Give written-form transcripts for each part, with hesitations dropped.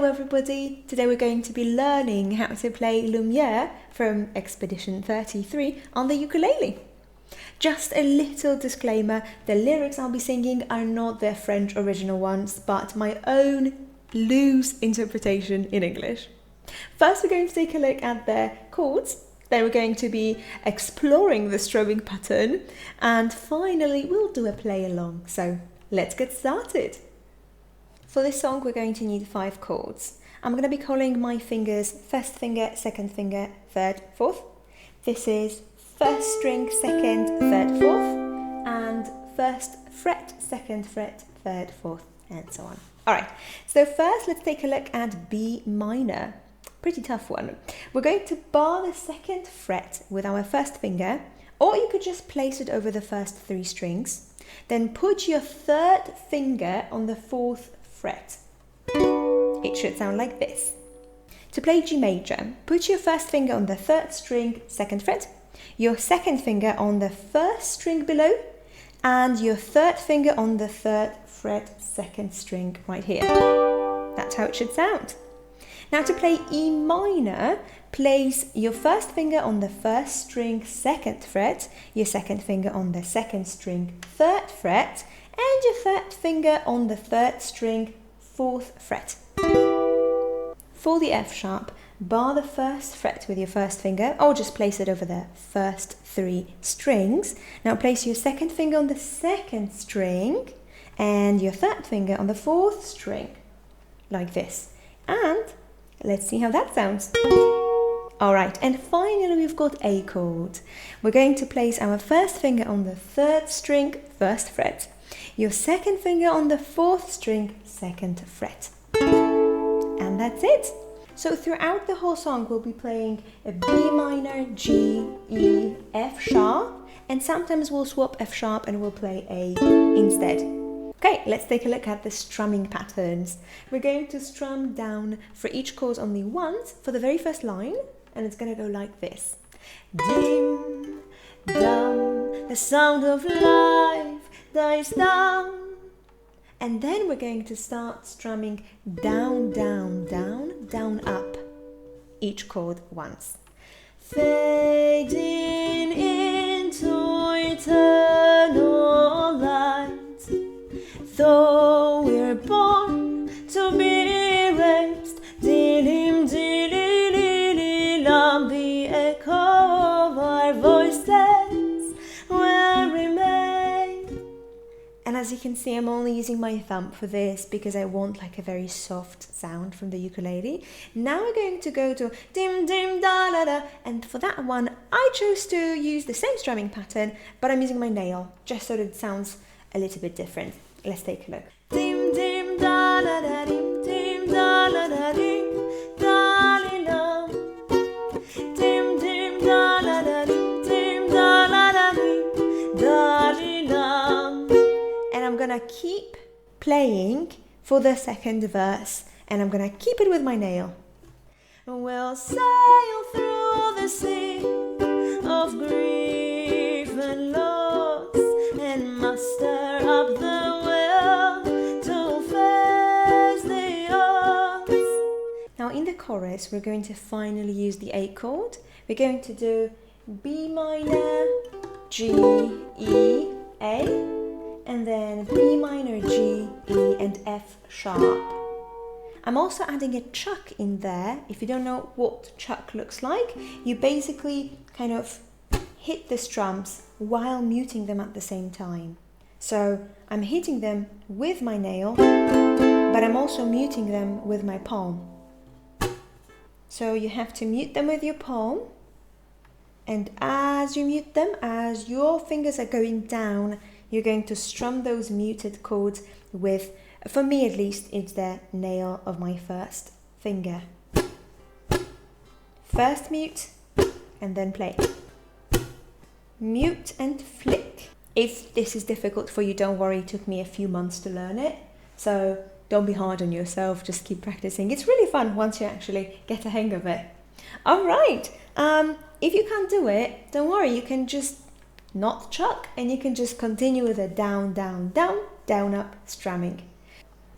Hello everybody! Today we're going to be learning how to play Lumière from Expedition 33 on the ukulele. Just a little disclaimer, the lyrics I'll be singing are not their French original ones, but my own loose interpretation in English. First we're going to take a look at the chords, then we're going to be exploring the strumming pattern, and finally we'll do a play along. So let's get started. For this song we're going to need 5 chords. I'm going to be calling my fingers first finger, second finger, third, fourth. This is first string, second, third, fourth, and first fret, second fret, third, fourth, and so on. Alright, so first let's take a look at B minor. Pretty tough one. We're going to bar the second fret with our first finger, or you could just place it over the first 3 strings. Then put your third finger on the 4th fret. It should sound like this. To play G major, put your first finger on the 3rd string, 2nd fret, your second finger on the 1st string below, and your 3rd finger on the 3rd fret, 2nd string right here. That's how it should sound. Now to play E minor, place your first finger on the 1st string, 2nd fret, your second finger on the 2nd string, 3rd fret, and your 3rd finger on the 3rd string, 4th fret. For the F sharp, bar the 1st fret with your first finger, or just place it over the first 3 strings. Now place your second finger on the 2nd string, and your 3rd finger on the 4th string, like this. And let's see how that sounds. Alright, and finally we've got A chord. We're going to place our first finger on the 3rd string, 1st fret, your second finger on the 4th string, 2nd fret. And that's it. So throughout the whole song we'll be playing a B minor, G, E, F sharp, and sometimes we'll swap F sharp and we'll play A instead. Okay, let's take a look at the strumming patterns. We're going to strum down for each chord only once for the very first line, and it's going to go like this. Dim, dum, the sound of life dies down. And then we're going to start strumming down, down, down, down, up. Each chord once. Fading into eternal light. Though we're born to be erased, dilim, dilim, the echo of our voices will remain. And as you can see, I'm only using my thumb for this because I want like a very soft sound from the ukulele. Now we're going to go to dim, dim, da, da, da, and for that one, I chose to use the same strumming pattern, but I'm using my nail, just so that it sounds a little bit different. Let's take a look. Dim dim da da da dim dim da da da dim da li dum. Dim dim da da da dim dim da da da dim da li dum. And I'm gonna keep playing for the second verse, and I'm gonna keep it with my nail. We'll sail through the sea of grief and loss and muster up the in the chorus, we're going to finally use the A chord. We're going to do B minor, G, E, A, and then B minor, G, E, and F sharp. I'm also adding a chuck in there. If you don't know what chuck looks like, you basically kind of hit the strums while muting them at the same time. So I'm hitting them with my nail, but I'm also muting them with my palm. So you have to mute them with your palm, and as you mute them, as your fingers are going down, you're going to strum those muted chords with, for me at least, it's the nail of my first finger. First mute, and then play. Mute and flick. If this is difficult for you, don't worry, it took me a few months to learn it. So don't be hard on yourself, just keep practicing. It's really fun once you actually get a hang of it. All right, if you can't do it, don't worry, you can just not chuck, and you can just continue with a down, down, down, down, up strumming.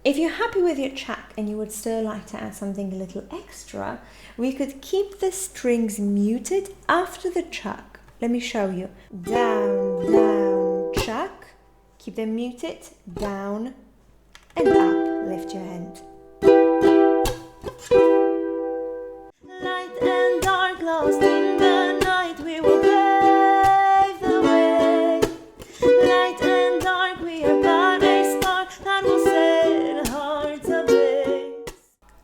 If you're happy with your track and you would still like to add something a little extra, we could keep the strings muted after the chuck. Let me show you. Down, down, chuck. Keep them muted. Down and up. Lift your hand. Light and dark lost in the night, we will pave the way. Light and dark, we are but a spark that will set hearts ablaze.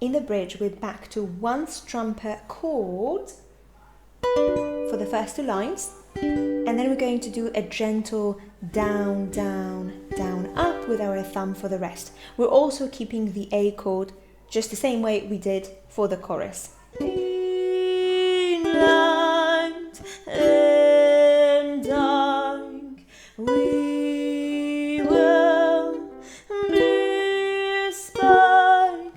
In the bridge, we're back to one strum per chord for the first two lines, and then we're going to do a gentle down, down, down, up with our thumb for the rest. We're also keeping the A chord just the same way we did for the chorus. In light and dark, we will be a spark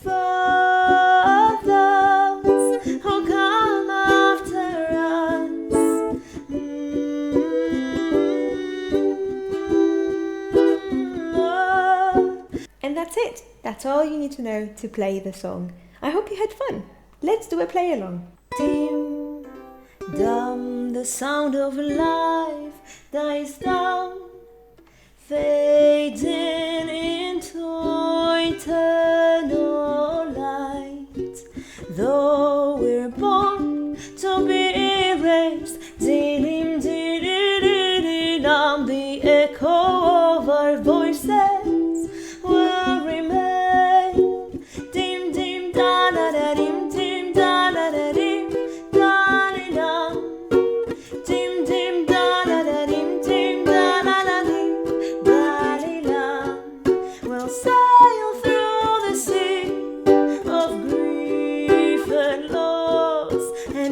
for those who come after us. And that's it. That's all you need to know to play the song. I hope you had fun. Let's do a play along. Dim, dum, the sound of life dies down, fading into eternal light. Though we're born to be erased, dim, dim, dim, dim, the echo of our voices will remain. Dim, dim, da, da, da, dim.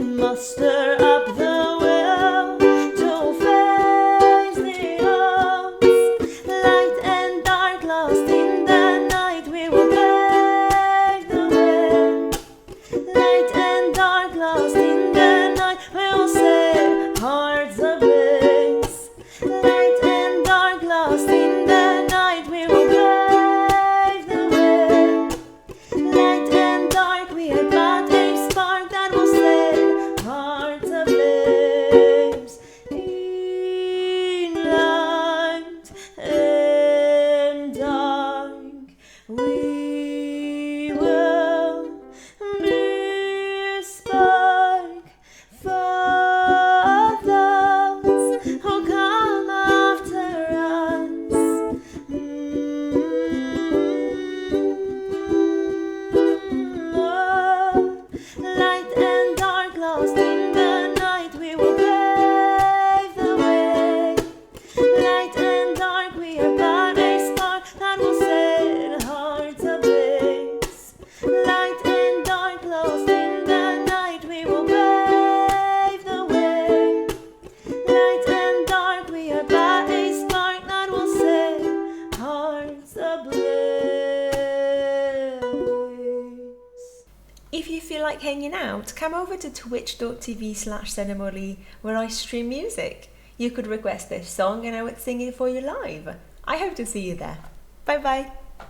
Muster up the will to face the odds. Light and dark lost in the night, we will pave the way. Light and dark lost in the night, we will set hearts ablaze. Light and dark lost in the night, we will pave the way. Light and dark, we are but a spark that will set hearts ablaze. In light and dark, we will be a spark for those who come after us. Light and dark lost in the night, we will pave the way. Light and dark, we are but a spark that will set hearts ablaze. Light and dark lost in the night, we will pave the way. Light and dark, we are but a spark that will set hearts ablaze. If you feel like hanging out, come over to twitch.tv/Senemoli, where I stream music. You could request this song and I would sing it for you live. I hope to see you there. Bye bye.